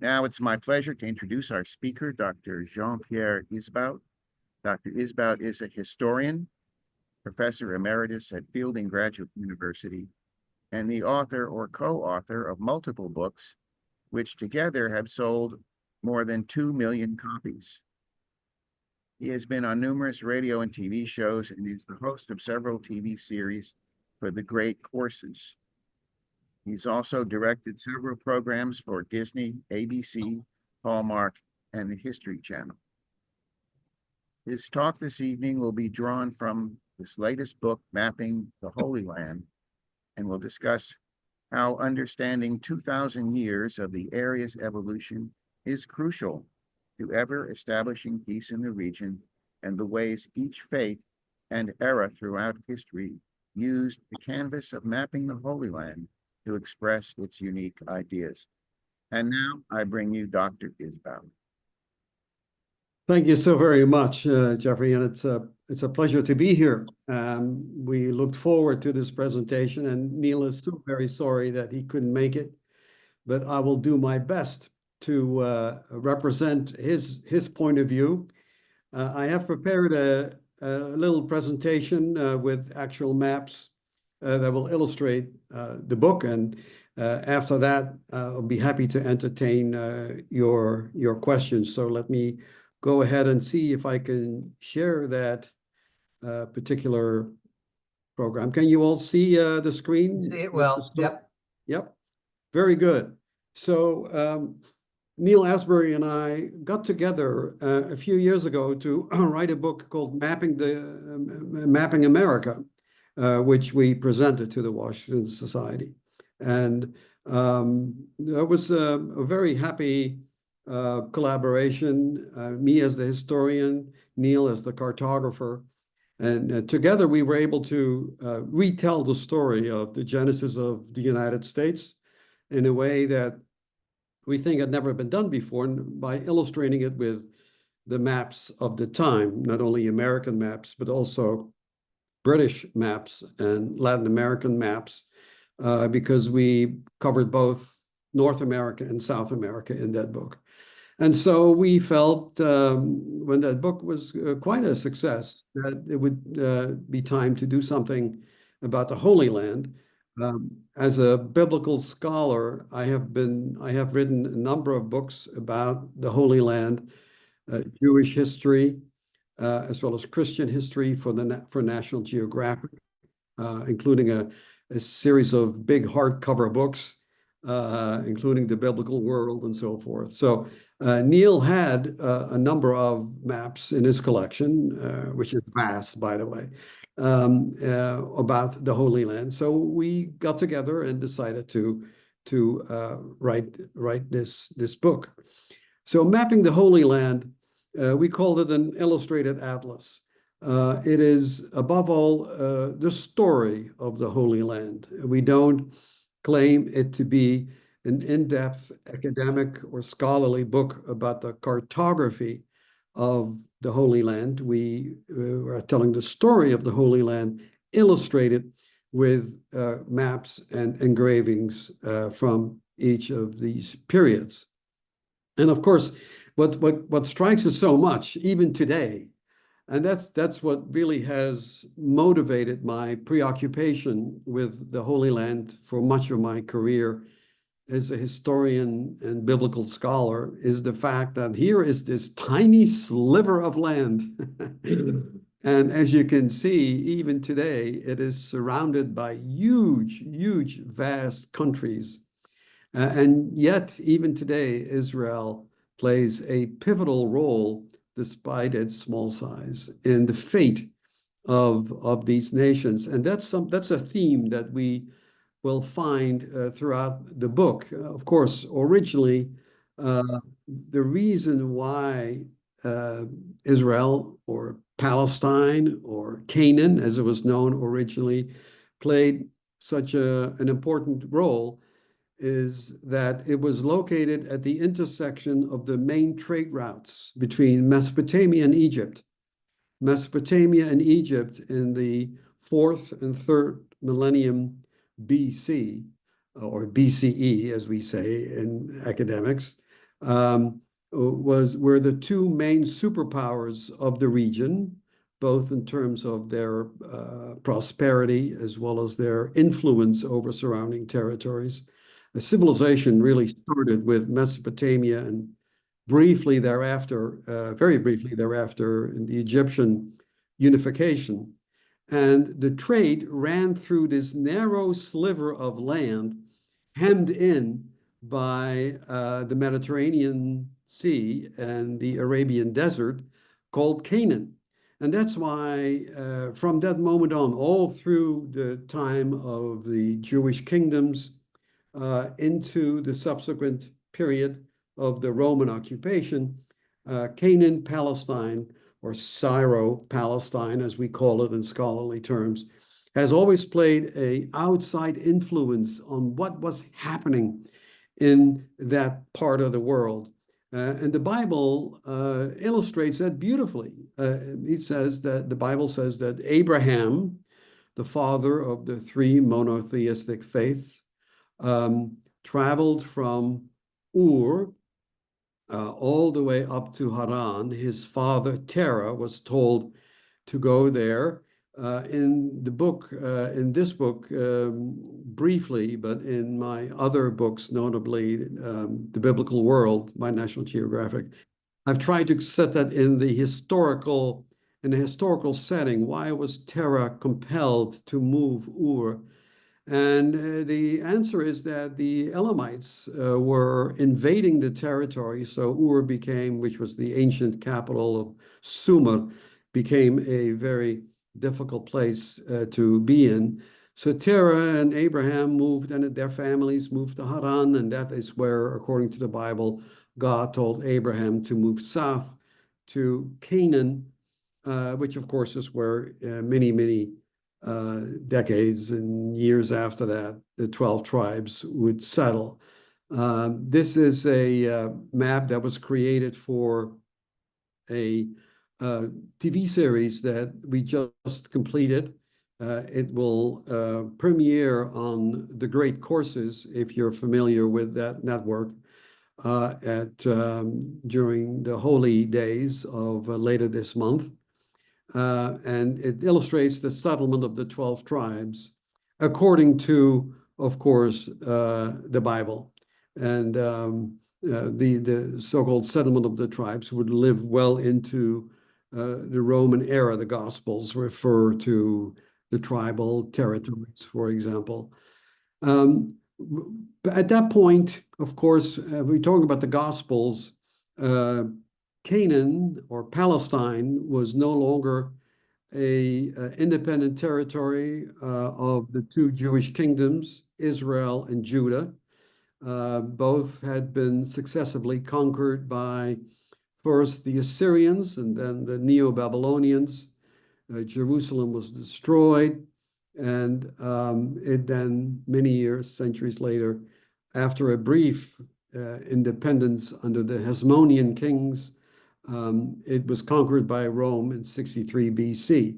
Now it's my pleasure to introduce our speaker, Dr. Jean-Pierre Isbout. Dr. Isbout is a historian, professor emeritus at Fielding Graduate University, and the author or co-author of multiple books, which together have sold more than 2 million copies. He has been on numerous radio and TV shows and is the host of several TV series for the Great Courses. He's also directed several programs for Disney, ABC, Hallmark, and the History Channel. His talk this evening will be drawn from his latest book, Mapping the Holy Land, and will discuss how understanding 2,000 years of the area's evolution is crucial to ever establishing peace in the region and the ways each faith and era throughout history used the canvas of mapping the Holy Land to express its unique ideas. And now I bring you Dr. Isbout. Thank you so very much, Jeffrey, and it's a pleasure to be here. We looked forward to this presentation, and Neil is so very sorry that he couldn't make it, but I will do my best to represent his point of view. I have prepared a little presentation with actual maps that will illustrate the book, and after that, I'll be happy to entertain your questions. So let me go ahead and see if I can share that particular program. Can you all see the screen? See it well. Yep. Yep. Very good. So Neil Asbury and I got together a few years ago to write a book called Mapping America, which we presented to the Washington Society. And that was a very happy collaboration, me as the historian, Neil as the cartographer. And together we were able to retell the story of the genesis of the United States in a way that we think had never been done before, and by illustrating it with the maps of the time, not only American maps, but also British maps and Latin American maps, because we covered both North America and South America in that book. And so we felt when that book was quite a success, that it would be time to do something about the Holy Land. As a biblical scholar, I have written a number of books about the Holy Land, Jewish history, as well as Christian history for National Geographic, including a series of big hardcover books, including the Biblical World and so forth. So Neil had a number of maps in his collection, which is vast, by the way, about the Holy Land. So we got together and decided to write this book. So Mapping the Holy Land, we called it an illustrated atlas. It is, above all, the story of the Holy Land. We don't claim it to be an in-depth academic or scholarly book about the cartography of the Holy Land. We are telling the story of the Holy Land, illustrated with maps and engravings from each of these periods. And of course, what strikes us so much, even today, and that's what really has motivated my preoccupation with the Holy Land for much of my career as a historian and biblical scholar, is the fact that here is this tiny sliver of land. And as you can see, even today, it is surrounded by huge, vast countries. And yet, even today, Israel plays a pivotal role, despite its small size, in the fate of these nations. And that's a theme that we will find throughout the book. Of course, originally, the reason why Israel, or Palestine, or Canaan, as it was known originally, played such an important role is that it was located at the intersection of the main trade routes between Mesopotamia and Egypt. Mesopotamia and Egypt in the 4th and 3rd millennium BC, or BCE, as we say in academics, were the two main superpowers of the region, both in terms of their prosperity as well as their influence over surrounding territories. The civilization really started with Mesopotamia and briefly thereafter, very briefly thereafter, in the Egyptian unification. And the trade ran through this narrow sliver of land hemmed in by the Mediterranean Sea and the Arabian Desert called Canaan. And that's why from that moment on, all through the time of the Jewish kingdoms into the subsequent period of the Roman occupation, Canaan, Palestine, or Syro-Palestine, as we call it in scholarly terms, has always played an outside influence on what was happening in that part of the world. And the Bible illustrates that beautifully. The Bible says that Abraham, the father of the three monotheistic faiths, traveled from Ur all the way up to Haran. His father, Terah, was told to go there. In this book, briefly, but in my other books, notably The Biblical World by National Geographic, I've tried to set that in a historical setting. Why was Terah compelled to move Ur? And the answer is that the Elamites were invading the territory. So Ur became, which was the ancient capital of Sumer, became a very difficult place to be in. So Terah and Abraham moved, and their families moved to Haran. And that is where, according to the Bible, God told Abraham to move south to Canaan, which of course is where many decades and years after that, the 12 tribes would settle. This is a map that was created for a TV series that we just completed. It will premiere on The Great Courses, if you're familiar with that network, during the holy days of later this month. And it illustrates the settlement of the 12 tribes according to, of course, the Bible. And the so-called settlement of the tribes would live well into the Roman era. The Gospels refer to the tribal territories, for example. At that point, of course, we're talking about the Gospels. Canaan or Palestine was no longer a independent territory of the two Jewish kingdoms, Israel and Judah. Both had been successively conquered by first the Assyrians and then the Neo-Babylonians. Jerusalem was destroyed, and it then, many years, centuries later, after a brief independence under the Hasmonean kings, it was conquered by Rome in 63 BC.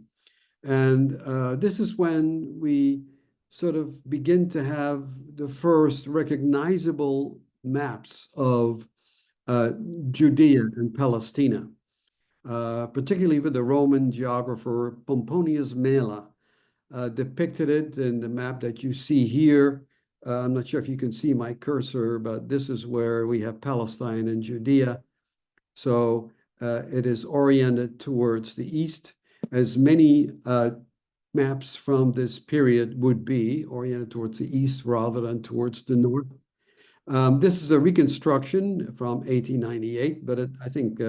And this is when we sort of begin to have the first recognizable maps of Judea and Palestina, particularly with the Roman geographer Pomponius Mela depicted it in the map that you see here. I'm not sure if you can see my cursor, but this is where we have Palestine and Judea. So it is oriented towards the east, as many maps from this period would be oriented towards the east rather than towards the north. This is a reconstruction from 1898, but it, I think,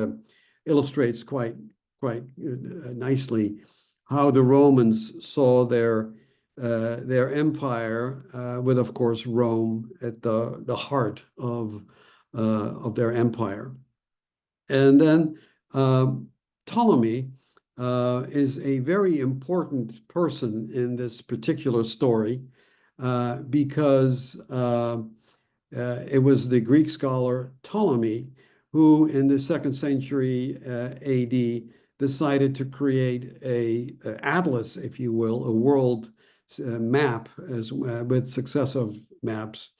illustrates quite nicely how the Romans saw their empire, with, of course, Rome at the heart of their empire. And then Ptolemy is a very important person in this particular story because it was the Greek scholar Ptolemy who, in the 2nd century AD, decided to create a atlas, if you will, a world map with successive maps,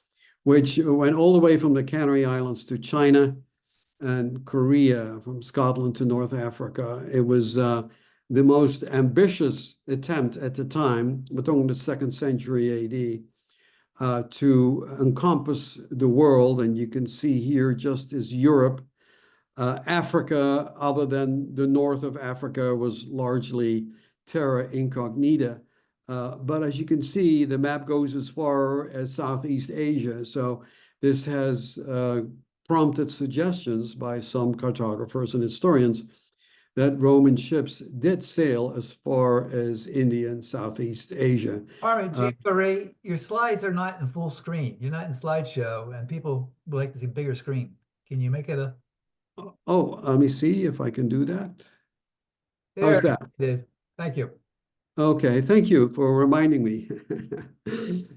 which went all the way from the Canary Islands to China, and Korea, from Scotland to North Africa. It was the most ambitious attempt at the time, but only the 2nd century AD, to encompass the world. And you can see here just as Europe, Africa, other than the north of Africa, was largely terra incognita. But as you can see, the map goes as far as Southeast Asia. So this has prompted suggestions by some cartographers and historians that Roman ships did sail as far as India and Southeast Asia. All right, Jean-Pierre, your slides are not in full screen. You're not in slideshow, and people would like to see bigger screen. Can you make it a? Oh, let me see if I can do that. How's There, that? Dave. Thank you. Okay, thank you for reminding me.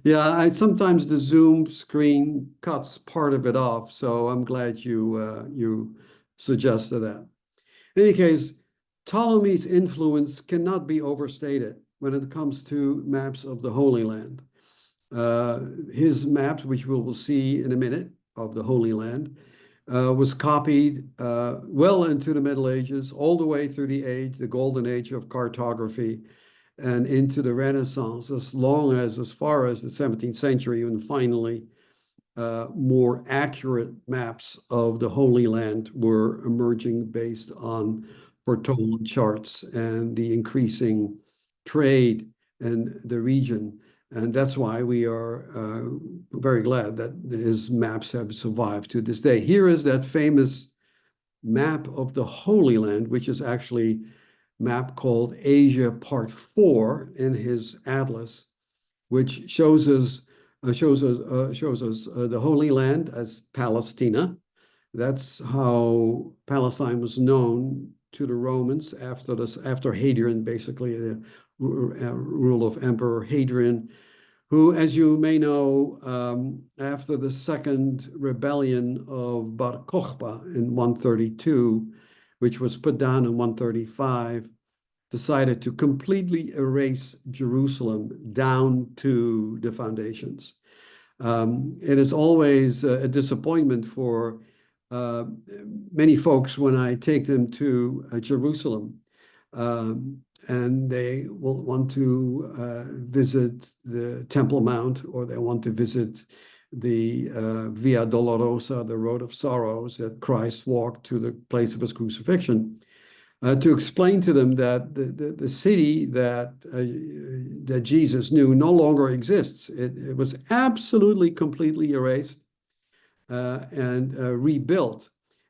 Yeah, sometimes the Zoom screen cuts part of it off, so I'm glad you suggested that. In any case, Ptolemy's influence cannot be overstated when it comes to maps of the Holy Land. His maps, which we will see in a minute, of the Holy Land, was copied well into the Middle Ages, all the way through the golden age of cartography, and into the Renaissance, as far as the 17th century, and finally more accurate maps of the Holy Land were emerging based on Portolan charts and the increasing trade in the region. And that's why we are very glad that his maps have survived to this day. Here is that famous map of the Holy Land, which is actually map called Asia Part 4 in his atlas, which shows us the Holy Land as Palestina. That's how Palestine was known to the Romans after Hadrian, basically the rule of Emperor Hadrian, who, as you may know, after the second rebellion of Bar Kokhba in 132, which was put down in 135, decided to completely erase Jerusalem down to the foundations. It is always a disappointment for many folks when I take them to Jerusalem, and they will want to visit the Temple Mount, or they want to visit the Via Dolorosa, the Road of Sorrows that Christ walked to the place of his crucifixion, to explain to them that the city that Jesus knew no longer exists. It was absolutely, completely erased and rebuilt.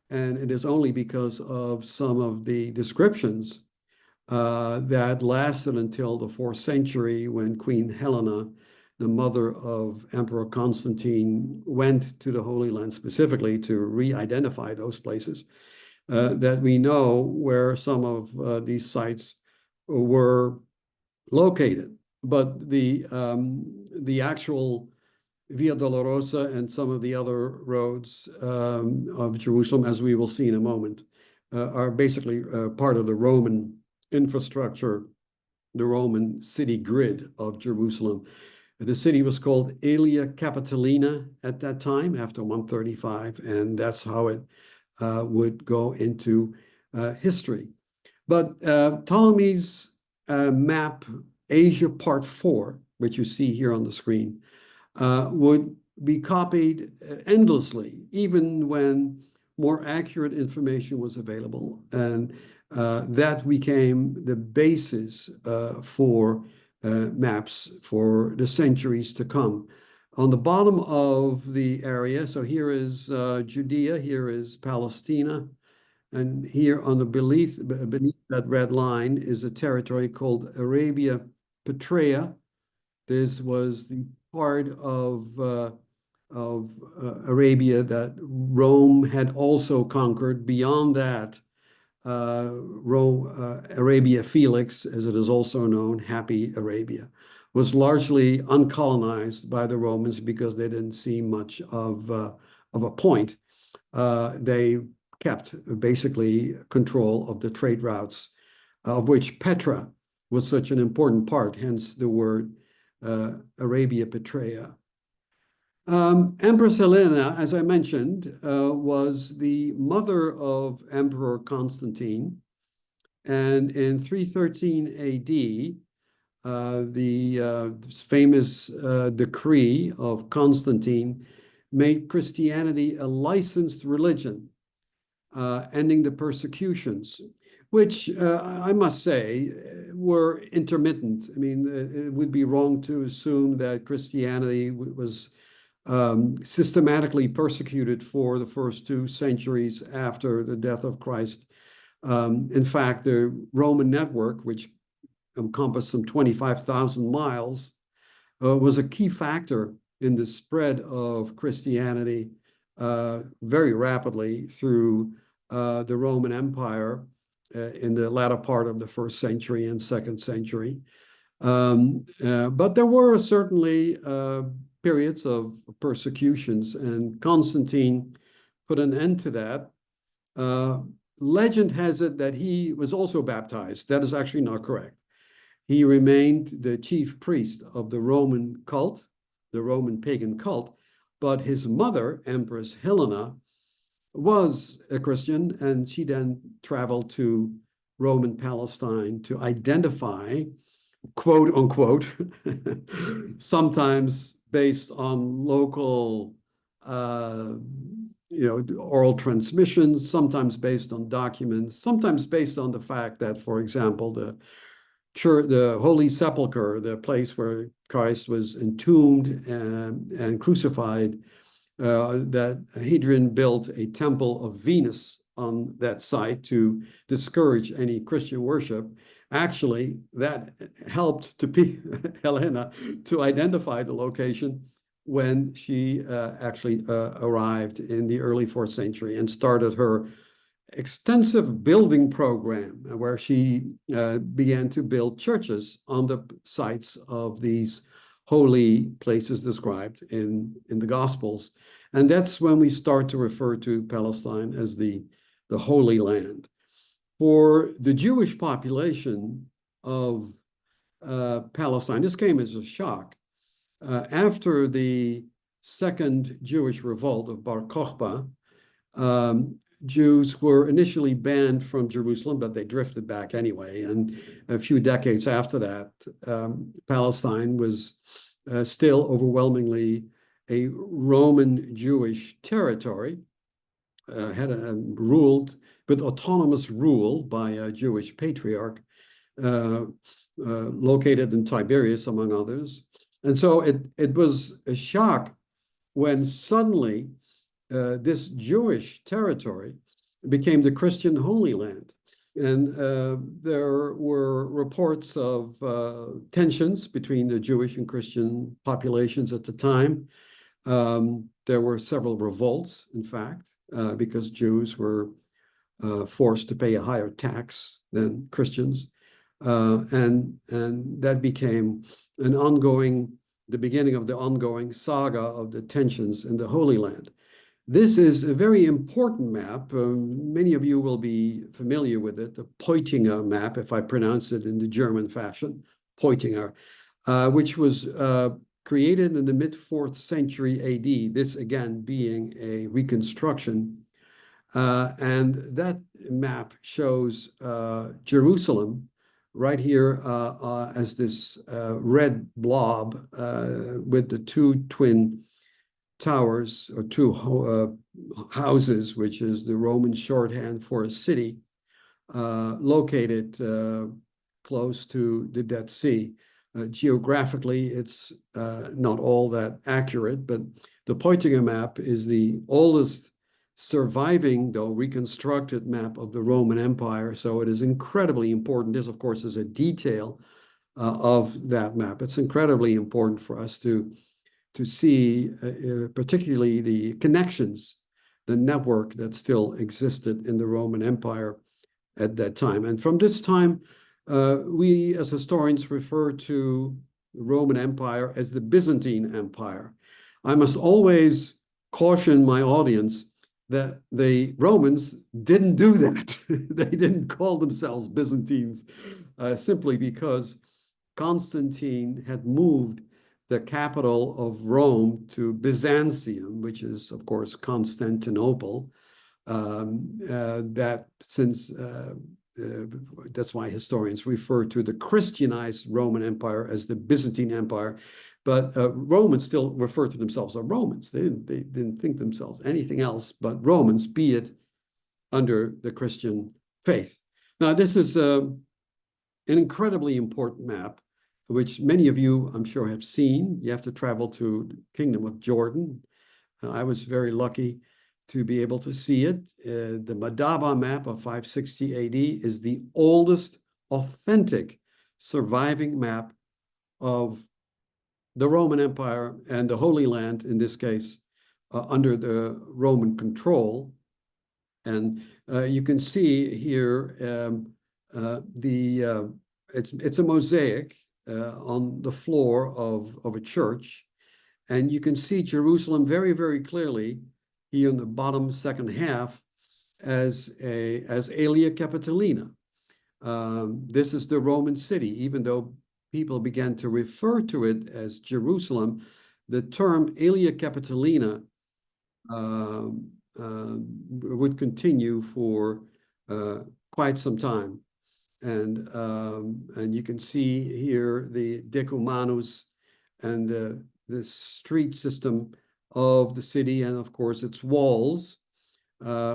And it is only because of some of the descriptions that lasted until the 4th century, when Queen Helena, the mother of Emperor Constantine, went to the Holy Land specifically to re-identify those places, that we know where some of these sites were located. But the actual Via Dolorosa and some of the other roads of Jerusalem, as we will see in a moment, are basically part of the Roman infrastructure, the Roman city grid of Jerusalem. The city was called Aelia Capitolina at that time, after 135, and that's how it would go into history. But Ptolemy's map, Asia Part 4, which you see here on the screen, would be copied endlessly, even when more accurate information was available. And that became the basis for maps for the centuries to come. On the bottom of the area, so here is Judea, here is Palestina, and here on the beneath that red line is a territory called Arabia Petraea. This was the part of Arabia that Rome had also conquered. Beyond that, Arabia Felix, as it is also known, Happy Arabia, was largely uncolonized by the Romans because they didn't see much of a point. They kept basically control of the trade routes, of which Petra was such an important part, hence the word Arabia Petraea. Empress Helena, as I mentioned, was the mother of Emperor Constantine. And in 313 AD, the famous decree of Constantine made Christianity a licensed religion, ending the persecutions, which I must say were intermittent. I mean, it would be wrong to assume that Christianity was systematically persecuted for the first 2 centuries after the death of Christ. In fact, the Roman network, which encompassed some 25,000 miles, was a key factor in the spread of Christianity very rapidly through the Roman Empire in the latter part of the 1st century and 2nd century. But there were certainly periods of persecutions, and Constantine put an end to that. Legend has it that he was also baptized. That is actually not correct. He remained the chief priest of the Roman cult, the Roman pagan cult, but his mother, Empress Helena, was a Christian, and she then traveled to Roman Palestine to identify, quote unquote, sometimes based on local oral transmissions, sometimes based on documents, sometimes based on the fact that, for example, the Holy Sepulchre, the place where Christ was entombed and crucified, that Hadrian built a temple of Venus on that site to discourage any Christian worship. Actually, that helped Helena to identify the location when she actually arrived in the early 4th century and started her extensive building program, where she began to build churches on the sites of these holy places described in the Gospels. And that's when we start to refer to Palestine as the Holy Land. For the Jewish population of Palestine, this came as a shock. After the Second Jewish Revolt of Bar Kokhba, Jews were initially banned from Jerusalem, but they drifted back anyway. And a few decades after that, Palestine was still overwhelmingly a Roman Jewish territory, ruled with autonomous rule by a Jewish patriarch located in Tiberias, among others. And so it was a shock when suddenly this Jewish territory became the Christian Holy Land. And there were reports of tensions between the Jewish and Christian populations at the time. There were several revolts, in fact, because Jews were forced to pay a higher tax than Christians. And that became the beginning of the ongoing saga of the tensions in the Holy Land. This is a very important map. Many of you will be familiar with it, the Peutinger map, if I pronounce it in the German fashion, Peutinger, which was created in the mid-4th century AD, this again being a reconstruction. And that map shows Jerusalem right here as this red blob with the 2 twin towers, or 2 houses, which is the Roman shorthand for a city, located close to the Dead Sea. Geographically, it's not all that accurate, but the Peutinger map is the oldest surviving, though reconstructed, map of the Roman Empire. So it is incredibly important. This, of course, is a detail of that map. It's incredibly important for us to see particularly the connections, the network that still existed in the Roman Empire at that time. And from this time, we as historians refer to the Roman Empire as the Byzantine Empire. I must always caution my audience that the Romans didn't do that. They didn't call themselves Byzantines simply because Constantine had moved the capital of Rome to Byzantium, which is, of course, Constantinople. That since that's why historians refer to the Christianized Roman Empire as the Byzantine Empire. But Romans still refer to themselves as Romans. They didn't think themselves anything else but Romans, be it under the Christian faith. Now, this is an incredibly important map, which many of you, I'm sure, have seen. You have to travel to the Kingdom of Jordan. I was very lucky to be able to see it. The Madaba map of 560 AD is the oldest authentic surviving map of the Roman Empire and the Holy Land, in this case, under the Roman control. And you can see here it's a mosaic on the floor of a church, and you can see Jerusalem very, very clearly here in the bottom second half as Aelia Capitolina. This is the Roman city. Even though people began to refer to it as Jerusalem, the term Aelia Capitolina would continue for quite some time. And you can see here the decumanus and the street system of the city, and of course its walls,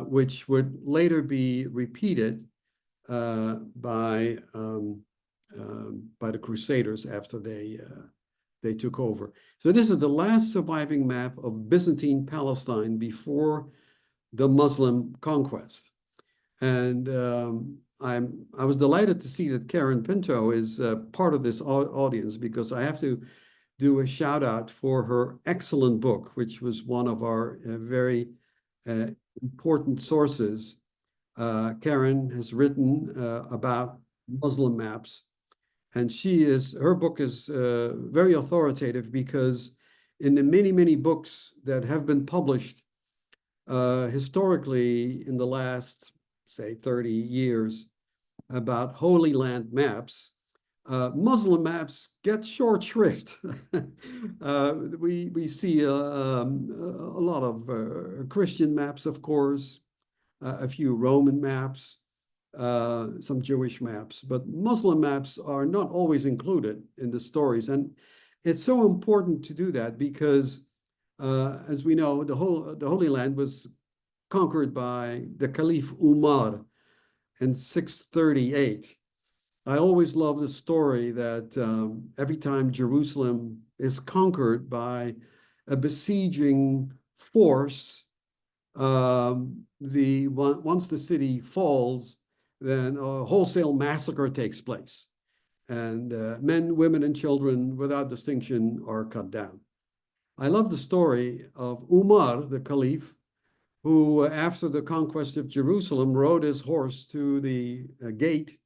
which would later be repeated by the Crusaders after they took over. So this is the last surviving map of Byzantine Palestine before the Muslim conquest. And I was delighted to see that Karen Pinto is part of this audience, because I have to do a shout out for her excellent book, which was one of our very important sources. Karen has written about Muslim maps, and her book is very authoritative, because in the many, many books that have been published historically in the last, say, 30 years about Holy Land maps, Muslim maps get short shrift. We see a lot of Christian maps, of course, a few Roman maps, some Jewish maps, but Muslim maps are not always included in the stories. And it's so important to do that because, as we know, the Holy Land was conquered by the Caliph Umar in 638. I always love the story that every time Jerusalem is conquered by a besieging force, once the city falls, then a wholesale massacre takes place, and men, women, and children without distinction are cut down. I love the story of Umar, the Caliph, who, after the conquest of Jerusalem, rode his horse to the gate,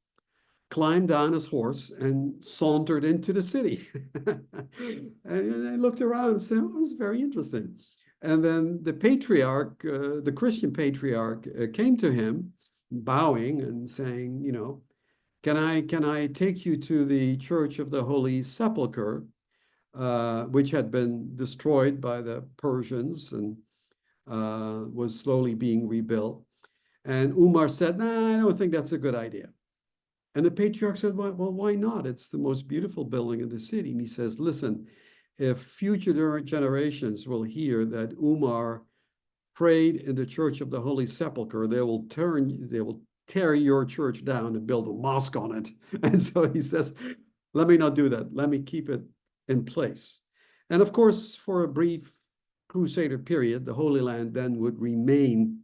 climbed on his horse, and sauntered into the city. And I looked around and said, oh, it's very interesting. And then the patriarch, the Christian patriarch, came to him, bowing and saying, you know, can I take you to the Church of the Holy Sepulchre, which had been destroyed by the Persians and was slowly being rebuilt? And Umar said, nah, I don't think that's a good idea. And the patriarch said, well, why not? It's the most beautiful building in the city. And he says, listen, if future generations will hear that Umar prayed in the Church of the Holy Sepulchre, they will tear your church down and build a mosque on it. And so he says, let me not do that. Let me keep it in place. And of course, for a brief Crusader period, the Holy Land then would remain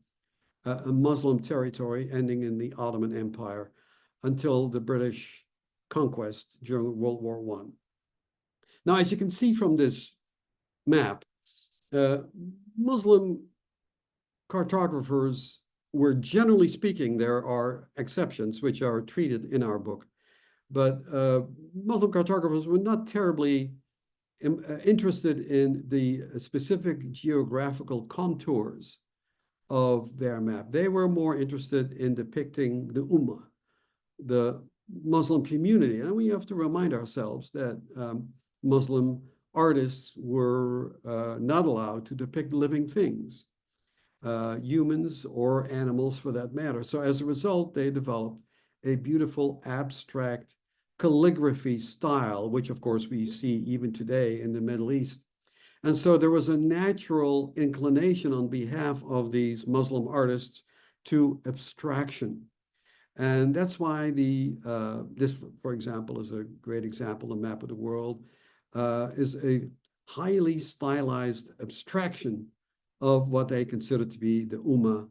a Muslim territory, ending in the Ottoman Empire until the British conquest during World War I. Now, as you can see from this map, Muslim cartographers were, generally speaking, there are exceptions which are treated in our book, but Muslim cartographers were not terribly interested in the specific geographical contours of their map. They were more interested in depicting the ummah, the Muslim community. And we have to remind ourselves that Muslim artists were not allowed to depict living things, humans or animals for that matter. So as a result, they developed a beautiful abstract calligraphy style, which of course we see even today in the Middle East. And so there was a natural inclination on behalf of these Muslim artists to abstraction. And that's why this, for example, is a great example, the map of the world, is a highly stylized abstraction of what they consider to be the ummah,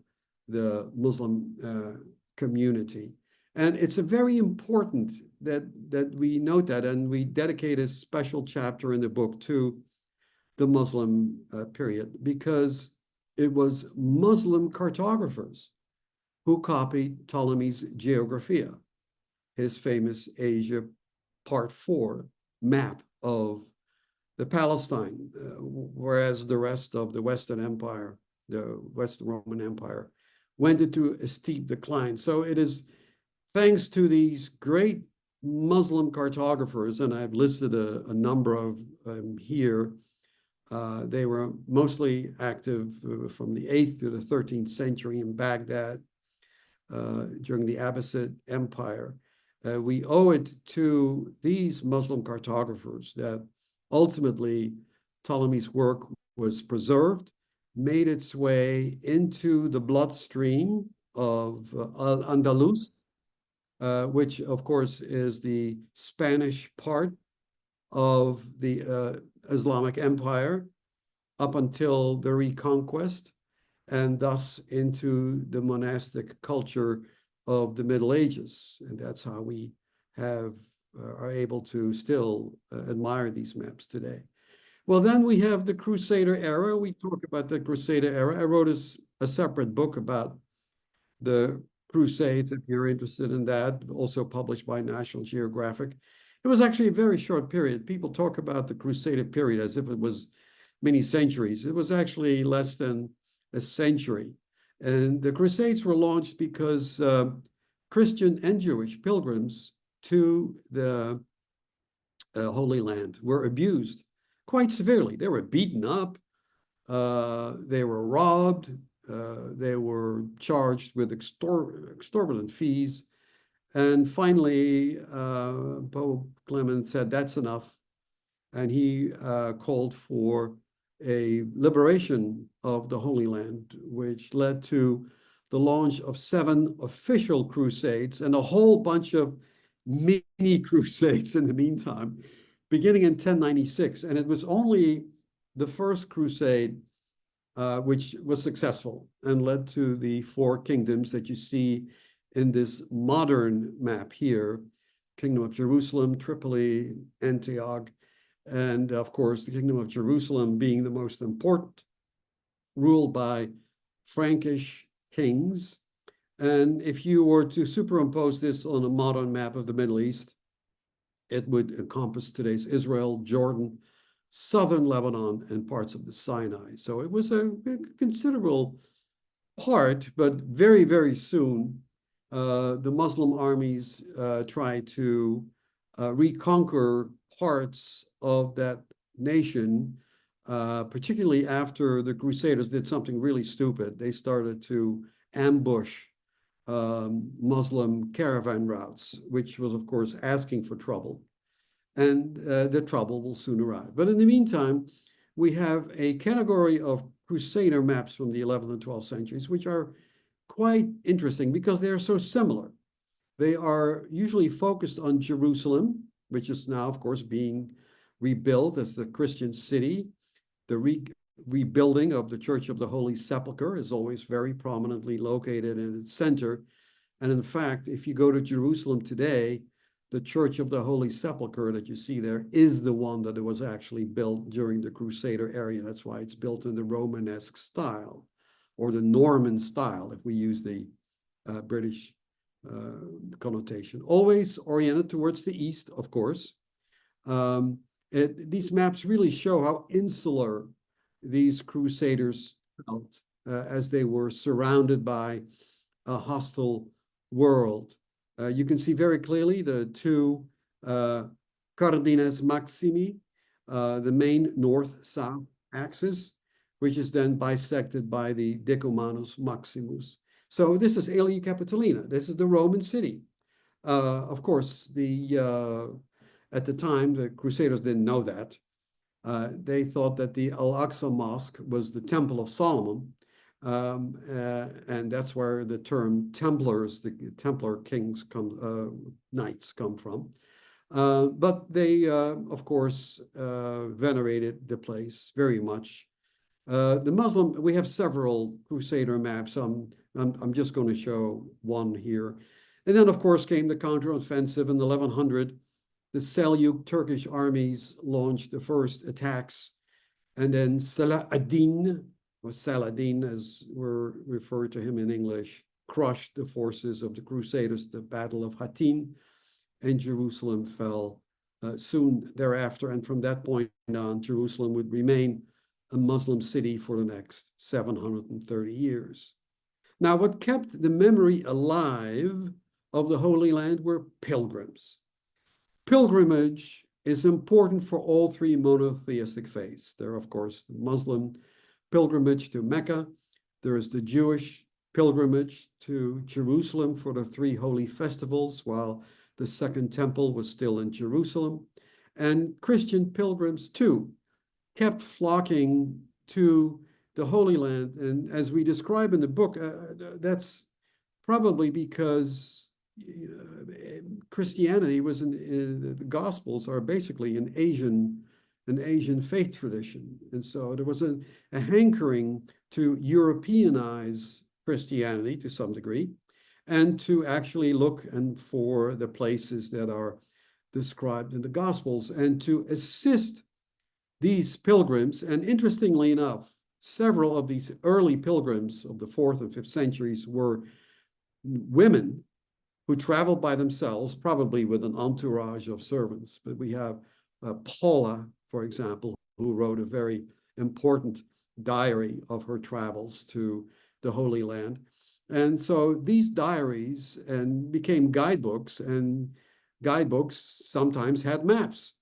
the Muslim community. And it's a very important that we note that, and we dedicate a special chapter in the book to the Muslim period, because it was Muslim cartographers who copied Ptolemy's Geographia, his famous Asia Part 4 map of the Palestine, whereas the rest of the Western Empire, the Western Roman Empire, went into a steep decline. So it is thanks to these great Muslim cartographers, and I've listed a number of here. They were mostly active from the 8th to the 13th century in Baghdad during the Abbasid Empire. We owe it to these Muslim cartographers that ultimately Ptolemy's work was preserved, made its way into the bloodstream of Al-Andalus, which of course is the Spanish part of the Islamic Empire up until the Reconquest, and thus into the monastic culture of the Middle Ages. And that's how we are able to still admire these maps today. Well, then we have the Crusader era. We talk about the Crusader era. I wrote a separate book about the Crusades, if you're interested in that, also published by National Geographic. It was actually a very short period. People talk about the Crusader period as if it was many centuries. It was actually less than a century. And the Crusades were launched because Christian and Jewish pilgrims to the Holy Land were abused quite severely. They were beaten up, they were robbed, they were charged with exorbitant fees. And finally, Pope Clement said, that's enough. And he called for a liberation of the Holy Land, which led to the launch of 7 official crusades and a whole bunch of mini crusades in the meantime, beginning in 1096. And it was only the first crusade which was successful and led to the 4 kingdoms that you see in this modern map here: Kingdom of Jerusalem, Tripoli, Antioch, and of course the Kingdom of Jerusalem being the most important, ruled by Frankish kings. And if you were to superimpose this on a modern map of the Middle East, it would encompass today's Israel, Jordan, southern Lebanon, and parts of the Sinai. So it was a considerable part, but very, very soon, the Muslim armies tried to reconquer parts of that nation, particularly after the Crusaders did something really stupid. They started to ambush Muslim caravan routes, which was, of course, asking for trouble. And the trouble will soon arrive. But in the meantime, we have a category of Crusader maps from the 11th and 12th centuries, which are quite interesting because they are so similar. They are usually focused on Jerusalem, which is now, of course, being rebuilt as the Christian city. The rebuilding of the Church of the Holy Sepulchre is always very prominently located in its center. And in fact, if you go to Jerusalem today, the Church of the Holy Sepulchre that you see there is the one that was actually built during the Crusader era. That's why it's built in the Romanesque style, or the Norman style, if we use the British connotation. Always oriented towards the east, of course. These maps really show how insular these Crusaders felt as they were surrounded by a hostile world. You can see very clearly the 2 Cardines Maximi the main north-south axis, which is then bisected by the Decumanus Maximus. So this is Aelia Capitolina. This is the Roman city. Of course, at the time, the Crusaders didn't know that. They thought that the Al-Aqsa Mosque was the Temple of Solomon, and that's where the term Templars, the Templar kings, knights come from. But they, of course, venerated the place very much. The Muslim, we have several Crusader maps. I'm just going to show one here. And then, of course, came the counteroffensive in 1100. The Seljuk Turkish armies launched the first attacks. And then Salah ad-Din, or Saladin, as we're referred to him in English, crushed the forces of the Crusaders, the Battle of Hattin, and Jerusalem fell soon thereafter. And from that point on, Jerusalem would remain a Muslim city for the next 730 years. Now, what kept the memory alive of the Holy Land were pilgrims. Pilgrimage is important for all three monotheistic faiths. There are, of course, the Muslim pilgrimage to Mecca. There is the Jewish pilgrimage to Jerusalem for the three holy festivals, while the Second Temple was still in Jerusalem. And Christian pilgrims, too, kept flocking to the Holy Land. And as we describe in the book, that's probably because Christianity was the Gospels are basically an Asian faith tradition. And so there was a hankering to Europeanize Christianity to some degree, and to actually look and for the places that are described in the Gospels, and to assist these pilgrims. And interestingly enough, several of these early pilgrims of the 4th and 5th centuries were women who traveled by themselves, probably with an entourage of servants. But we have Paula, for example, who wrote a very important diary of her travels to the Holy Land. And so these diaries became guidebooks, and guidebooks sometimes had maps.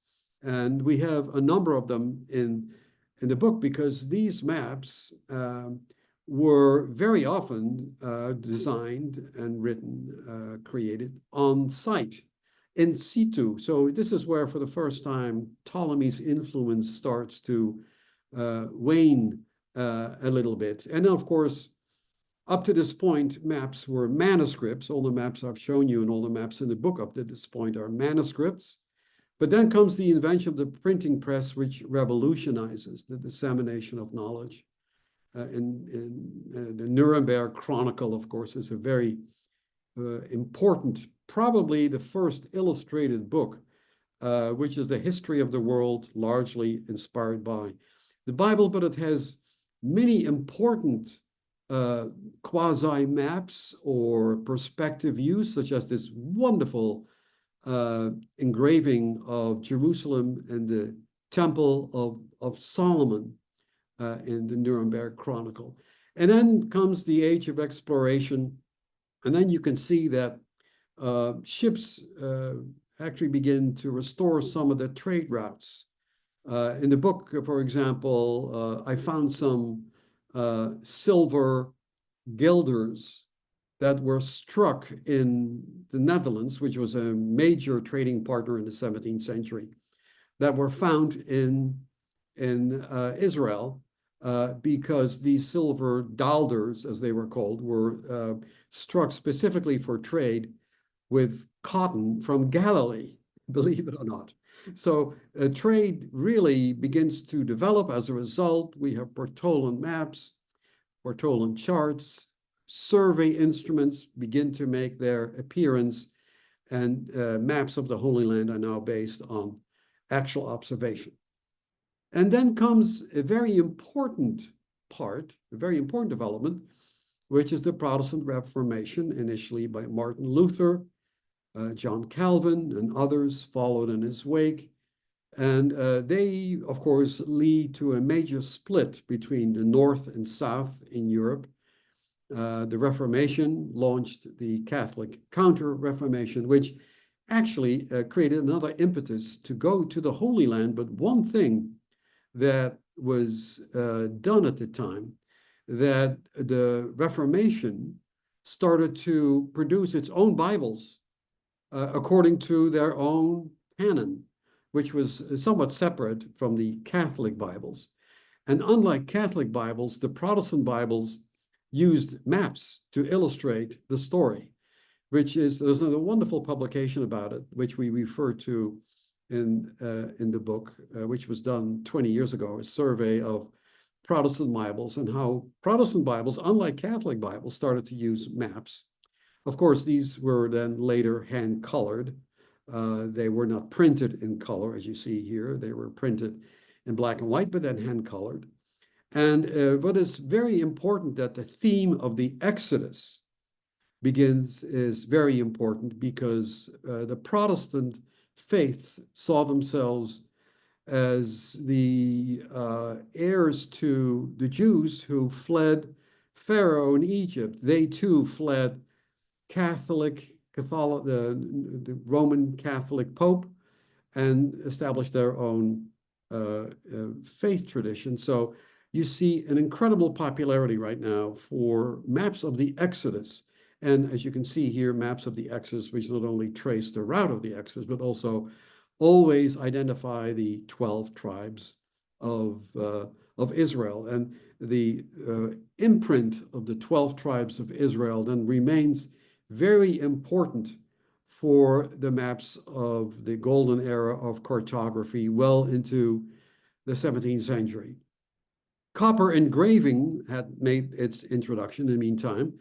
And we have a number of them in the book, because these maps were very often designed and written, created on site, in situ. So this is where, for the first time, Ptolemy's influence starts to wane a little bit. And of course, up to this point, maps were manuscripts. All the maps I've shown you and all the maps in the book up to this point are manuscripts. But then comes the invention of the printing press, which revolutionizes the dissemination of knowledge. The Nuremberg Chronicle, of course, is a very important, probably the first illustrated book, which is the history of the world, largely inspired by the Bible, but it has many important quasi-maps or perspective views, such as this wonderful engraving of Jerusalem and the Temple of Solomon in the Nuremberg Chronicle. And then comes the age of exploration. And then you can see that ships actually begin to restore some of the trade routes. In the book, for example, I found some silver guilders that were struck in the Netherlands, which was a major trading partner in the 17th century, that were found in Israel, because these silver dalders, as they were called, were struck specifically for trade with cotton from Galilee, believe it or not. So trade really begins to develop. As a result, we have Portolan maps, Portolan charts, survey instruments begin to make their appearance, and maps of the Holy Land are now based on actual observation. And then comes a very important part, a very important development, which is the Protestant Reformation, initially by Martin Luther. John Calvin and others followed in his wake. And they, of course, lead to a major split between the North and South in Europe. The Reformation launched the Catholic Counter-Reformation, which actually created another impetus to go to the Holy Land. But one thing that was done at the time, that the Reformation started to produce its own Bibles according to their own canon, which was somewhat separate from the Catholic Bibles. And unlike Catholic Bibles, the Protestant Bibles used maps to illustrate the story, which is, there's a wonderful publication about it, which we refer to in the book, which was done 20 years ago, a survey of Protestant Bibles and how Protestant Bibles, unlike Catholic Bibles, started to use maps. Of course, these were then later hand-colored. They were not printed in color, as you see here. They were printed in black and white, but then hand-colored. And what is very important, that the theme of the Exodus is very important, because the Protestant faiths saw themselves as the heirs to the Jews who fled Pharaoh in Egypt. They too fled the Roman Catholic Pope, and established their own faith tradition. So you see an incredible popularity right now for maps of the Exodus. And as you can see here, maps of the Exodus, which not only trace the route of the Exodus, but also always identify the 12 tribes of Israel. And the imprint of the 12 tribes of Israel then remains very important for the maps of the golden era of cartography well into the 17th century. Copper engraving had made its introduction in the meantime.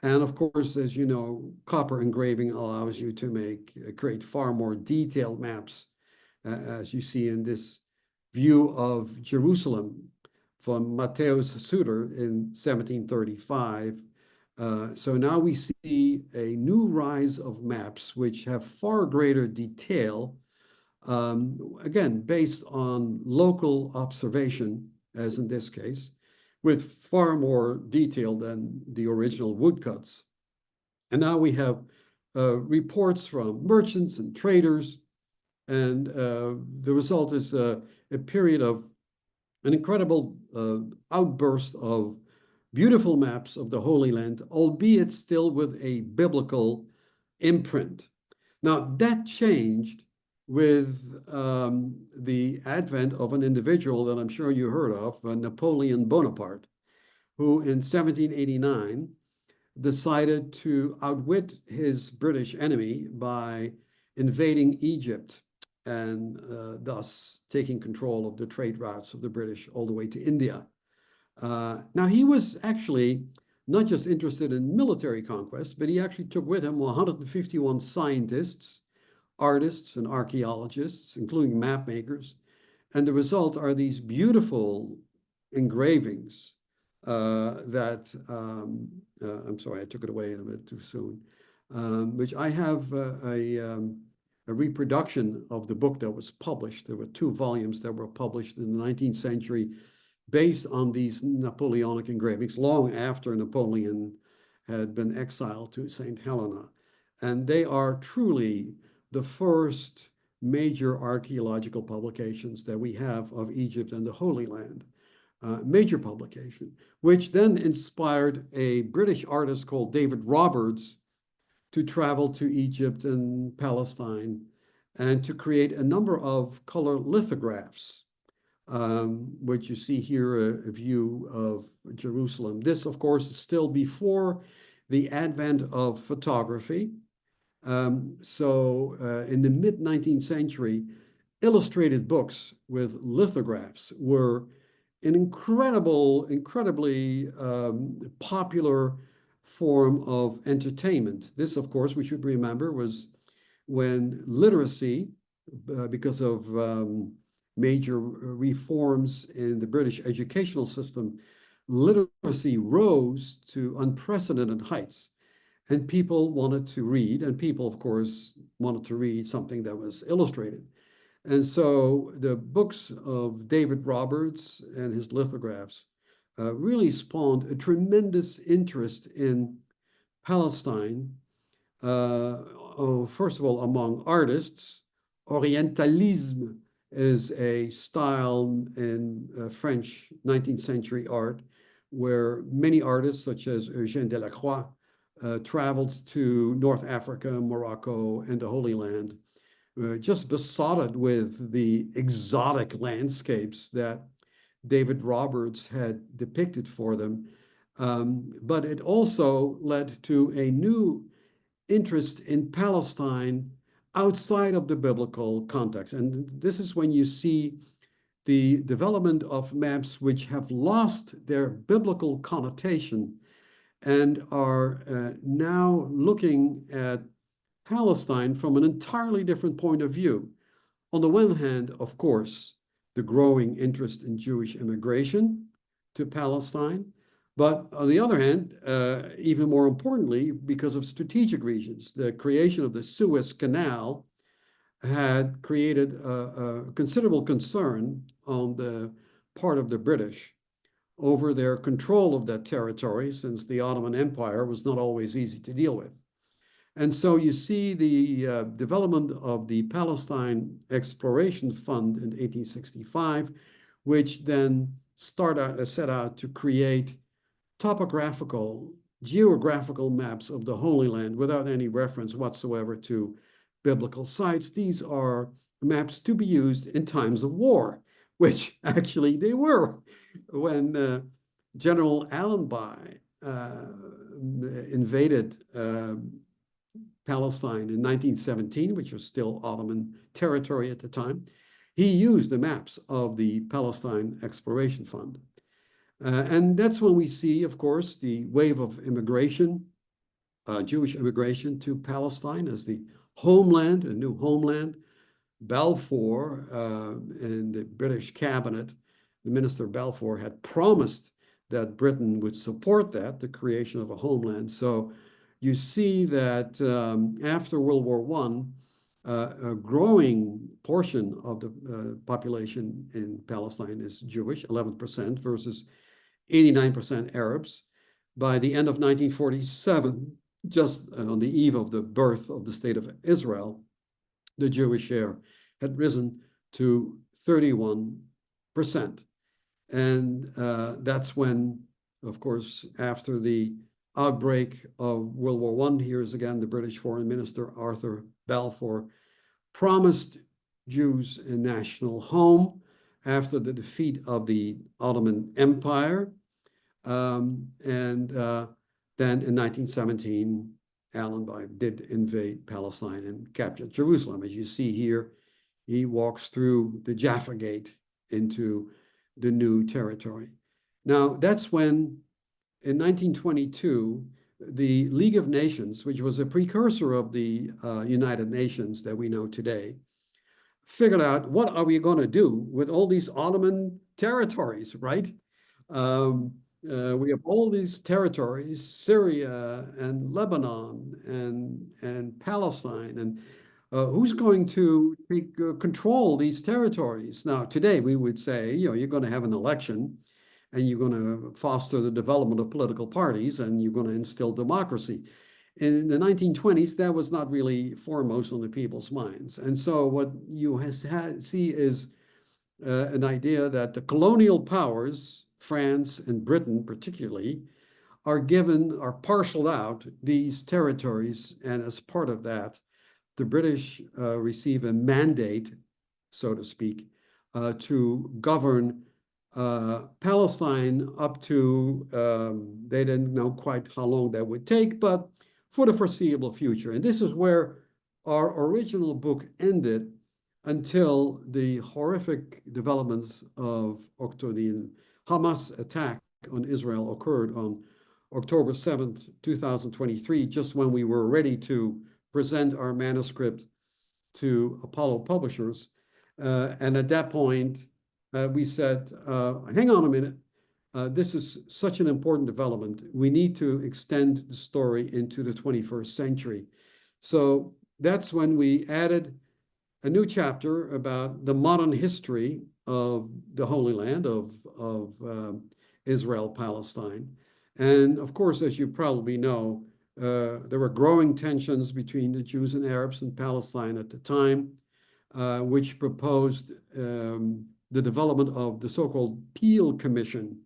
And of course, as you know, copper engraving allows you to create far more detailed maps, as you see in this view of Jerusalem from Matthäus Suter in 1735. So now we see a new rise of maps which have far greater detail, again, based on local observation, as in this case, with far more detail than the original woodcuts. And now we have reports from merchants and traders, and the result is a period of an incredible outburst of beautiful maps of the Holy Land, albeit still with a biblical imprint. Now, that changed with the advent of an individual that I'm sure you heard of, Napoleon Bonaparte, who in 1789 decided to outwit his British enemy by invading Egypt and thus taking control of the trade routes of the British all the way to India. Now, he was actually not just interested in military conquest, but he actually took with him 151 scientists, artists, and archaeologists, including map makers. And the result are these beautiful engravings that, I'm sorry, I took it away a bit too soon, which I have a reproduction of the book that was published. There were 2 volumes that were published in the 19th century based on these Napoleonic engravings, long after Napoleon had been exiled to St. Helena. And they are truly the first major archaeological publications that we have of Egypt and the Holy Land. Major publication, which then inspired a British artist called David Roberts to travel to Egypt and Palestine and to create a number of color lithographs, which you see here, a view of Jerusalem. This, of course, is still before the advent of photography. So in the mid-19th century, illustrated books with lithographs were an incredibly popular form of entertainment. This, of course, we should remember, was when literacy, because of major reforms in the British educational system, literacy rose to unprecedented heights. And people wanted to read, and people, of course, wanted to read something that was illustrated. And so the books of David Roberts and his lithographs really spawned a tremendous interest in Palestine first of all, among artists. Orientalisme is a style in French 19th century art where many artists, such as Eugène Delacroix, traveled to North Africa, Morocco, and the Holy Land, just besotted with the exotic landscapes that David Roberts had depicted for them. But it also led to a new interest in Palestine outside of the biblical context. And this is when you see the development of maps which have lost their biblical connotation and are now looking at Palestine from an entirely different point of view. On the one hand, of course, the growing interest in Jewish immigration to Palestine, but on the other hand, even more importantly, because of strategic reasons, the creation of the Suez Canal had created a considerable concern on the part of the British over their control of that territory, since the Ottoman Empire was not always easy to deal with. And so you see the development of the Palestine Exploration Fund in 1865, which then set out to create topographical, geographical maps of the Holy Land without any reference whatsoever to biblical sites. These are maps to be used in times of war, which actually they were. When General Allenby invaded Palestine in 1917, which was still Ottoman territory at the time, he used the maps of the Palestine Exploration Fund. And that's when we see, of course, the wave of immigration, Jewish immigration to Palestine as the homeland, a new homeland. Balfour and the British cabinet, the Minister Balfour had promised that Britain would support that, the creation of a homeland. So you see that after World War I, a growing portion of the population in Palestine is Jewish, 11% versus 89% Arabs. By the end of 1947, just on the eve of the birth of the State of Israel, the Jewish share had risen to 31%. And that's when, of course, after the outbreak of World War I, here's again the British Foreign Minister Arthur Balfour promised Jews a national home after the defeat of the Ottoman Empire. Then in 1917, Allenby did invade Palestine and captured Jerusalem. As you see here, he walks through the Jaffa Gate into the new territory. Now, that's when, in 1922, the League of Nations, which was a precursor of the United Nations that we know today, figured out, what are we going to do with all these Ottoman territories, right? We have all these territories, Syria and Lebanon and Palestine, and who's going to take control these territories? Now, today we would say, you're going to have an election and you're going to foster the development of political parties and you're going to instill democracy. In the 1920s, that was not really foremost on the people's minds. And so what you see is an idea that the colonial powers, France and Britain particularly, are parceled out these territories. And as part of that, the British receive a mandate, so to speak, to govern Palestine up to, they didn't know quite how long that would take, but for the foreseeable future. And this is where our original book ended until the horrific developments of the Hamas attack on Israel occurred on October 7th, 2023, just when we were ready to present our manuscript to Apollo Publishers. And at that point, we said, hang on a minute, this is such an important development. We need to extend the story into the 21st century. So that's when we added a new chapter about the modern history of the Holy Land, of Israel, Palestine. And of course, as you probably know, there were growing tensions between the Jews and Arabs in Palestine at the time, which proposed the development of the so-called Peel Commission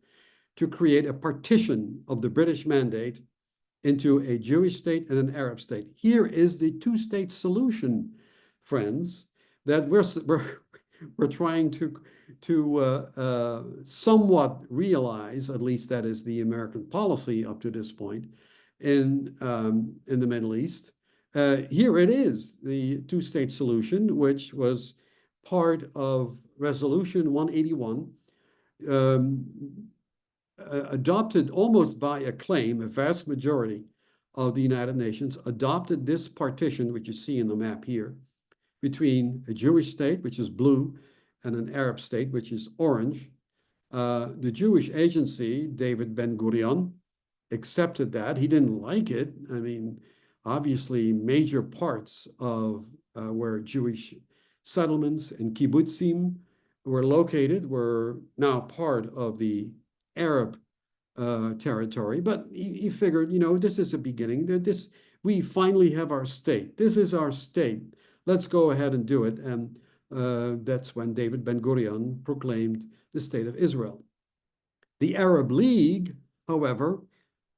to create a partition of the British Mandate into a Jewish state and an Arab state. Here is the two-state solution, friends, that we're trying to somewhat realize, at least that is the American policy up to this point, in the Middle East. Here it is, the two-state solution, which was part of Resolution 181, adopted almost by acclaim. A vast majority of the United Nations adopted this partition, which you see in the map here, between a Jewish state, which is blue, and an Arab state, which is orange. The Jewish agency, David Ben-Gurion, accepted that. He didn't like it. I mean, obviously, major parts of where Jewish settlements and kibbutzim were located were now part of the Arab territory. But he figured, this is a beginning. We finally have our state. This is our state. Let's go ahead and do it. And that's when David Ben-Gurion proclaimed the state of Israel. The Arab League, however,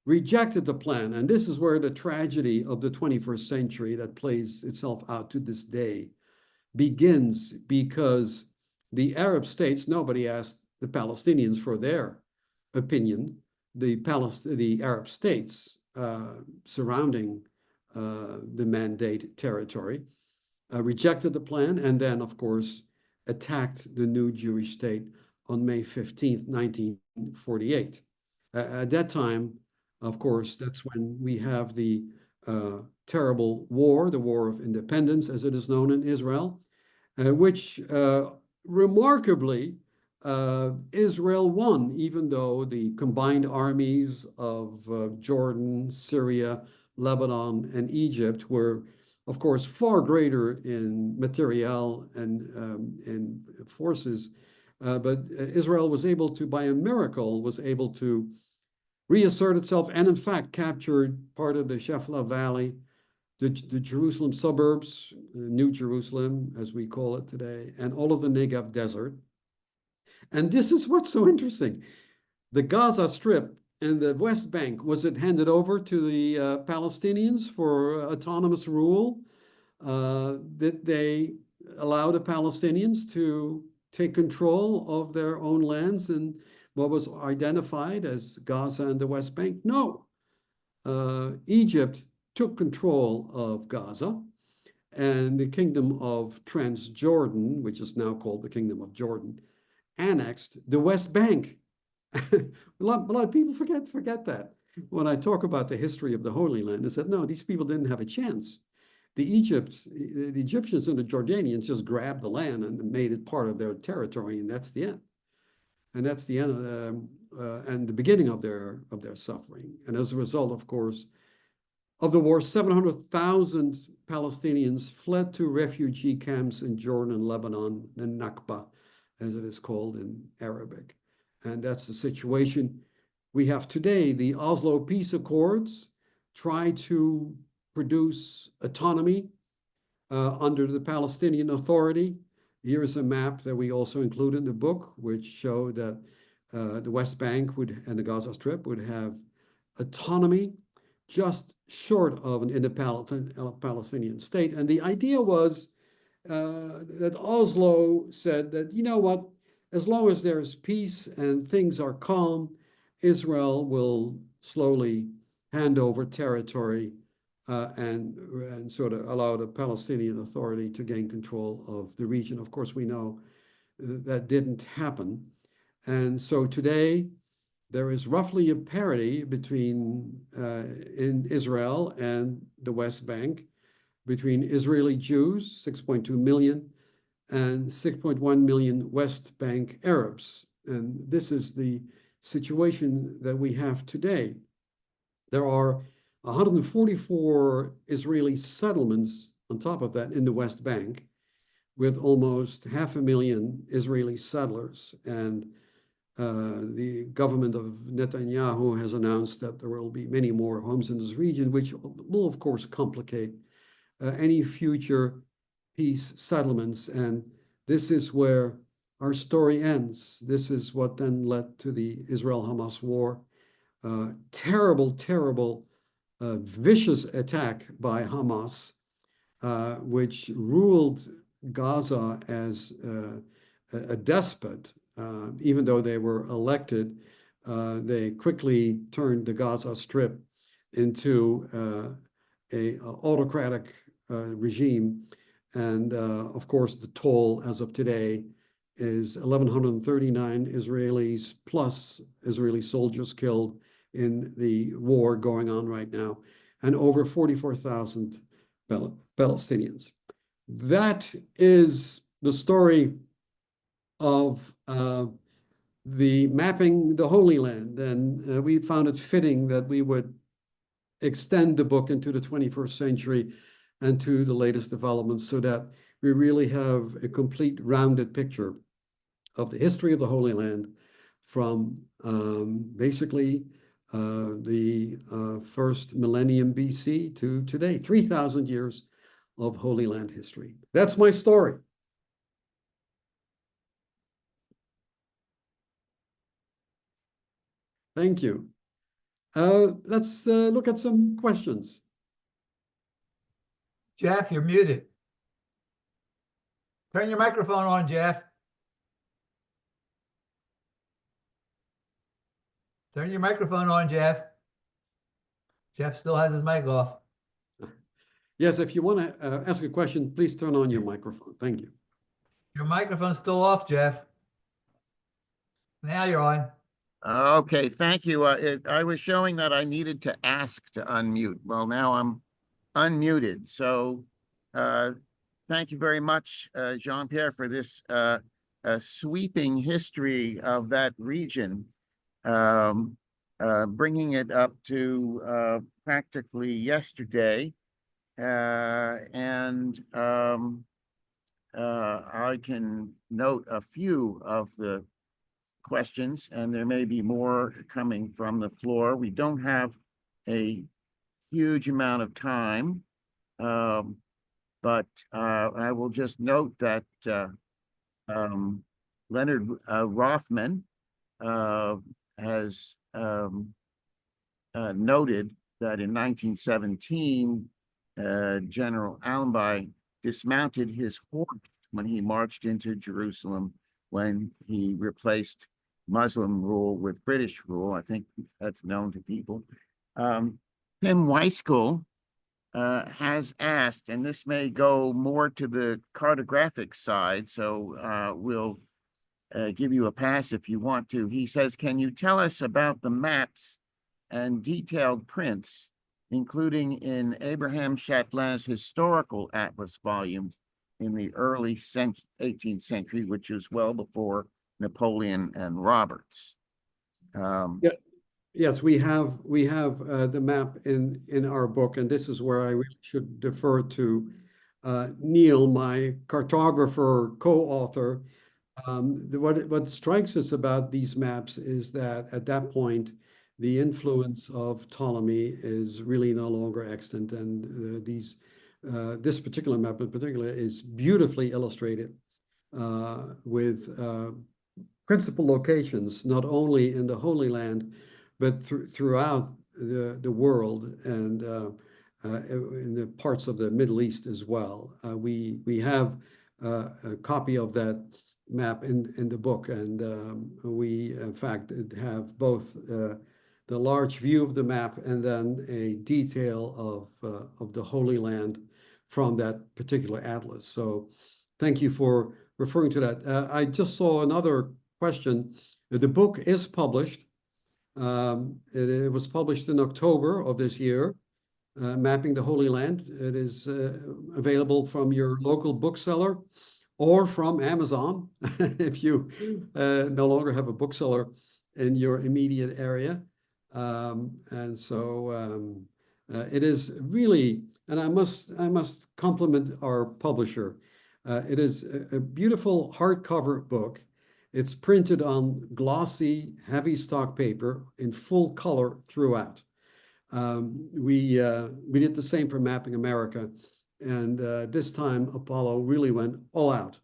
rejected the plan. And this is where the tragedy of the 21st century that plays itself out to this day begins, because the Arab states, nobody asked the Palestinians for their opinion. The Arab states surrounding the Mandate territory rejected the plan, and then, of course, attacked the new Jewish state on May 15th, 1948. At that time, of course, that's when we have the terrible war, the War of Independence, as it is known in Israel, which remarkably, Israel won, even though the combined armies of Jordan, Syria, Lebanon, and Egypt were, of course, far greater in materiel and forces. But Israel was able to, by a miracle, was able to reassert itself, and in fact captured part of the Shefla Valley, the Jerusalem suburbs, New Jerusalem, as we call it today, and all of the Negev desert. And this is what's so interesting. The Gaza Strip and the West Bank, was it handed over to the Palestinians for autonomous rule? Did they allow the Palestinians to take control of their own lands and what was identified as Gaza and the West Bank? No. Egypt took control of Gaza, and the Kingdom of Transjordan, which is now called the Kingdom of Jordan, annexed the West Bank. a lot of people forget that. When I talk about the history of the Holy Land, they said, no, these people didn't have a chance. The Egyptians and the Jordanians just grabbed the land and made it part of their territory, and that's the end. And that's the end and the beginning of their suffering. And as a result, of course, of the war, 700,000 Palestinians fled to refugee camps in Jordan and Lebanon, and Nakba, as it is called in Arabic. And that's the situation we have today. The Oslo Peace Accords try to produce autonomy under the Palestinian Authority. Here is a map that we also include in the book, which showed that the West Bank and the Gaza Strip would have autonomy just short of an independent Palestinian state. And the idea was that Oslo said that, you know what, as long as there's peace and things are calm, Israel will slowly hand over territory and sort of allow the Palestinian Authority to gain control of the region. Of course, we know that didn't happen. And so today, there is roughly a parity between in Israel and the West Bank, between Israeli Jews, 6.2 million, and 6.1 million West Bank Arabs. And this is the situation that we have today. There are 144 Israeli settlements on top of that in the West Bank, with almost 500,000 Israeli settlers. And The government of Netanyahu has announced that there will be many more homes in this region, which will, of course, complicate any future peace settlements. And this is where our story ends. This is what then led to the Israel-Hamas war. Terrible, terrible, vicious attack by Hamas, which ruled Gaza as a despot. Even though they were elected, they quickly turned the Gaza Strip into a autocratic regime. And of course, the toll as of today is 1,139 Israelis plus Israeli soldiers killed in the war going on right now, and over 44,000 Palestinians. That is the story of the mapping the Holy Land. And we found it fitting that we would extend the book into the 21st century and to the latest developments so that we really have a complete rounded picture of the history of the Holy Land from basically the first millennium BC to today, 3,000 years of Holy Land history. That's my story. Thank you. Let's look at some questions. Jeff, you're muted. Turn your microphone on, Jeff. Turn your microphone on, Jeff. Jeff still has his mic off. Yes, if you want to ask a question, please turn on your microphone. Thank you. Your microphone's still off, Jeff. Now you're on. Okay, thank you. I was showing that I needed to ask to unmute. Well, now I'm unmuted. So thank you very much, Jean-Pierre, for this sweeping history of that region, bringing it up to practically yesterday. I can note a few of the questions, and there may be more coming from the floor. We don't have a huge amount of time, but I will just note that Leonard Rothman has noted that in 1917, General Allenby dismounted his horse when he marched into Jerusalem when he replaced Muslim rule with British rule. I think that's known to people. Tim Weiskell has asked, and this may go more to the cartographic side, so we'll give you a pass if you want to. He says, can you tell us about the maps and detailed prints, including in Abraham Chatelin's historical atlas volumes in the early 18th century, which was well before Napoleon and Roberts? Yes, we have the map in our book, and this is where I really should defer to Neil, my cartographer co-author. What strikes us about these maps is that at that point, the influence of Ptolemy is really no longer extant, and this particular map in particular is beautifully illustrated with principal locations, not only in the Holy Land, but throughout the world and in the parts of the Middle East as well. We have a copy of that map in the book, and we in fact have both the large view of the map and then a detail of the Holy Land from that particular atlas. So thank you for referring to that. I just saw another question. The book is published. It was published in October of this year, Mapping the Holy Land. It is available from your local bookseller or from Amazon if you no longer have a bookseller in your immediate area. And so it is really, and I must compliment our publisher. It is a beautiful hardcover book. It's printed on glossy, heavy stock paper in full color throughout. We did the same for Mapping America, and this time Apollo really went all out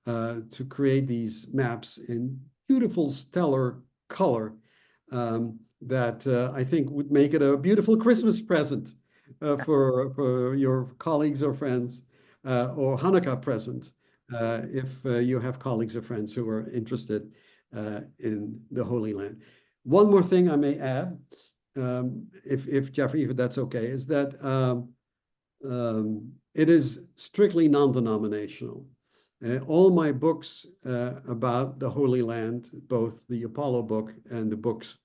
to create these maps in beautiful stellar color that I think would make it a beautiful Christmas present for your colleagues or friends, or Hanukkah present if you have colleagues or friends who are interested in the Holy Land. One more thing I may add, if Jeffrey, if that's okay, is that it is strictly non-denominational. All my books about the Holy Land, both the Apollo book and the books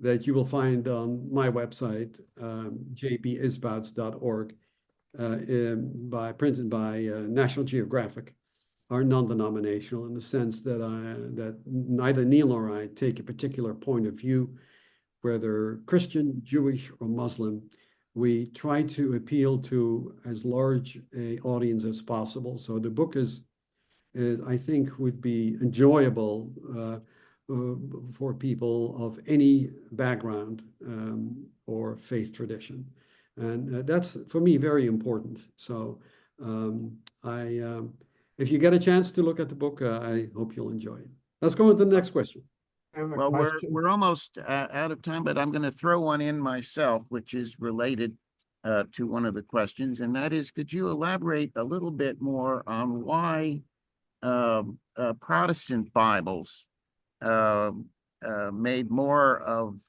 that you will find on my website, jpisbouts.org, printed by National Geographic, are non-denominational in the sense that that neither Neil nor I take a particular point of view, whether Christian, Jewish, or Muslim. We try to appeal to as large an audience as possible. So the book is I think, would be enjoyable for people of any background or faith tradition. And that's, for me, very important. So if you get a chance to look at the book, I hope you'll enjoy it. Let's go on to the next question. I have a Well, question. we're almost out of time, but I'm going to throw one in myself, which is related to one of the questions, and that is, could you elaborate a little bit more on why Protestant Bibles made more of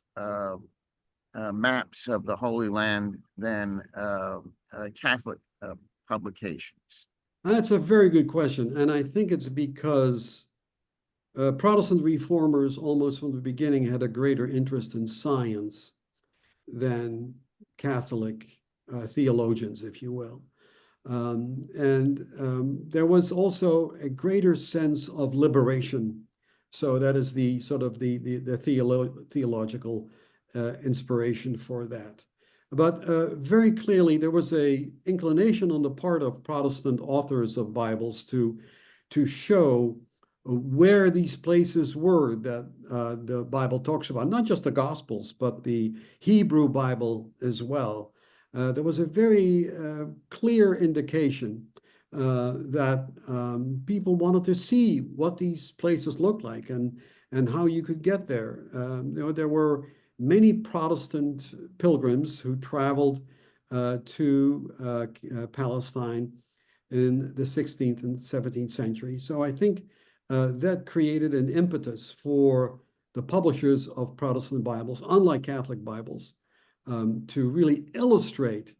maps of the Holy Land than Catholic publications? That's a very good question. And I think it's because Protestant reformers almost from the beginning had a greater interest in science than Catholic theologians, if you will. There was also a greater sense of liberation. So that is the sort of the theological inspiration for that. But very clearly, there was a inclination on the part of Protestant authors of Bibles to show where these places were that the Bible talks about, not just the Gospels, but the Hebrew Bible as well. There was a very clear indication that people wanted to see what these places looked like and how you could get there. There were many Protestant pilgrims who traveled to Palestine in the 16th and 17th century. So I think that created an impetus for the publishers of Protestant Bibles, unlike Catholic Bibles, to really illustrate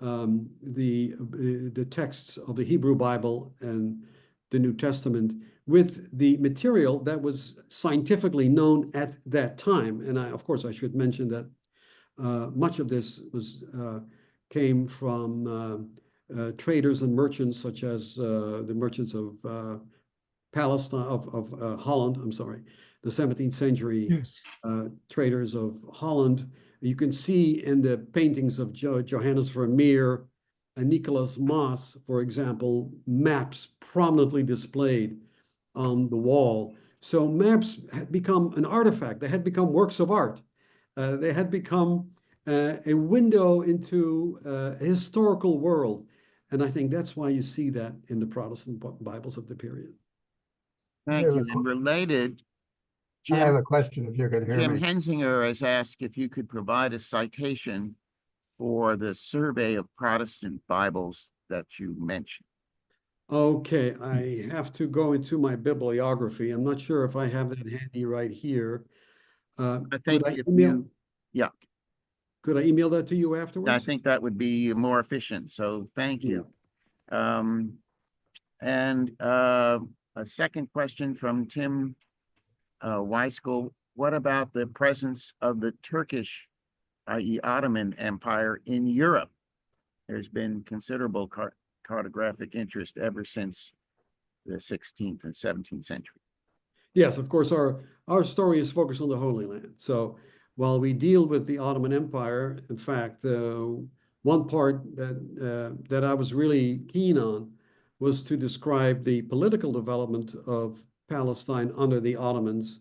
the texts of the Hebrew Bible and the New Testament with the material that was scientifically known at that time. And of course, I should mention that much of this came from traders and merchants, such as the merchants of Palestine, of Holland, I'm sorry, the 17th century traders of Holland. You can see in the paintings of Johannes Vermeer and Nicolas Maas, for example, maps prominently displayed on the wall. So maps had become an artifact. They had become works of art. They had become a window into a historical world. And I think that's why you see that in the Protestant Bibles of the period. Thank you. And related, I have Jim, a question if you could hear Jim me. Hensinger has asked if you could provide a citation for the survey of Protestant Bibles that you mentioned. Okay, I have to go into my bibliography. I'm not sure if I have that handy right here. I think Could I if email, you, yeah, could I email that to you I afterwards? think that would be more efficient. So thank you. And a second question from Tim Weiskell. What about the presence of the Turkish, i.e. Ottoman Empire in Europe? There's been considerable cartographic interest ever since the 16th and 17th century. Yes, of course, our story is focused on the Holy Land. So while we deal with the Ottoman Empire, in fact, one part that I was really keen on was to describe the political development of Palestine under the Ottomans,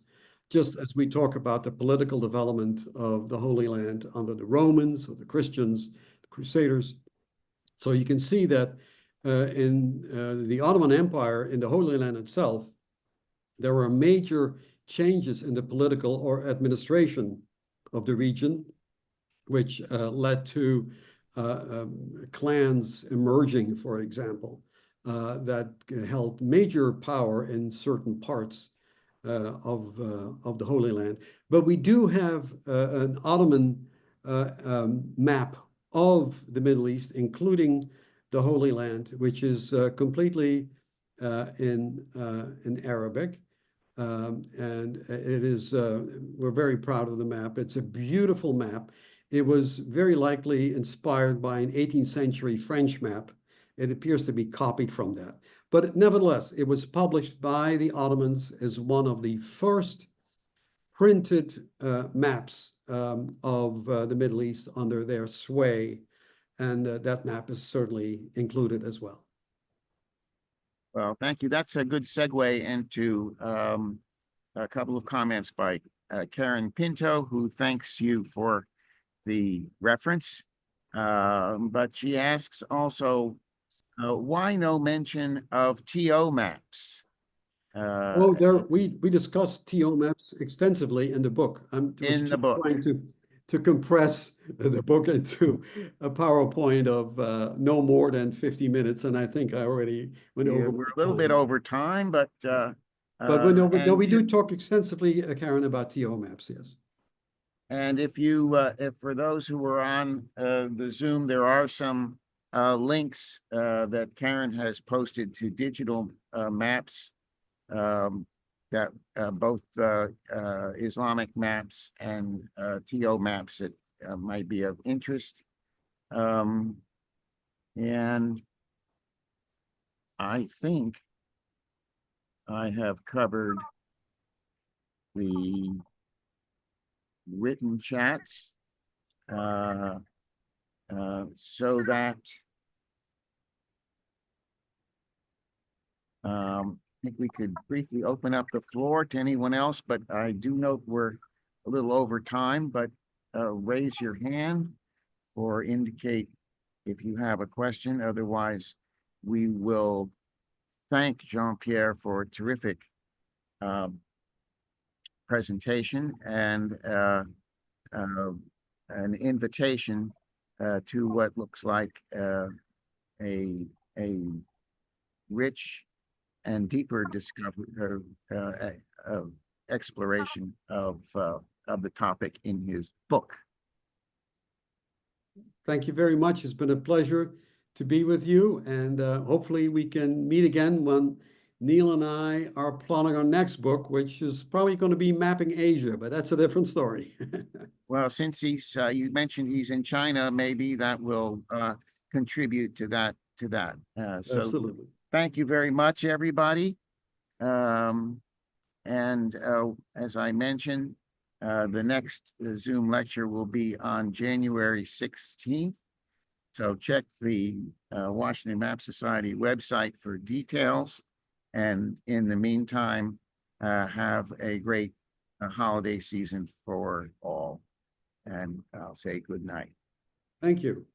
just as we talk about the political development of the Holy Land under the Romans or the Christians, the Crusaders. So you can see that in the Ottoman Empire, in the Holy Land itself, there were major changes in the political or administration of the region, which led to clans emerging, for example, that held major power in certain parts of the Holy Land. But we do have an Ottoman map of the Middle East, including the Holy Land, which is completely in Arabic. And it is, we're very proud of the map. It's a beautiful map. It was very likely inspired by an 18th century French map. It appears to be copied from that. But nevertheless, it was published by the Ottomans as one of the first printed maps of the Middle East under their sway. And that map is certainly included as well. Well, thank you. That's a good segue into a couple of comments by Karen Pinto, who thanks you for the reference. But she asks also, why no mention of TO maps? We discussed TO maps extensively in the book. I'm In the book. trying to compress the book into a PowerPoint of no more than 50 minutes, and I think I already went over. We're a little bit over time, but we do talk extensively, Karen, about TO maps. Yes. And if for those who are on the Zoom, there are some links that Karen has posted to digital maps that both Islamic maps and TO maps that might be of interest. And I think I have covered the written chats so that I think we could briefly open up the floor to anyone else, but I do note we're a little over time, but raise your hand or indicate if you have a question. Otherwise, we will thank Jean-Pierre for a terrific presentation and an invitation to what looks like a rich and deeper discovery exploration of the topic in his book. Thank you very much. It's been a pleasure to be with you, and hopefully we can meet again when Neil and I are plotting our next book, which is probably going to be mapping Asia, but that's a different story. Well, since he's you mentioned he's in China, maybe that will contribute to that. So Absolutely. thank you very much, everybody. And as I mentioned, the next Zoom lecture will be on January 16th. So check the Washington Map Society website for details. And in the meantime, have a great holiday season for all. And I'll say good night. Thank you.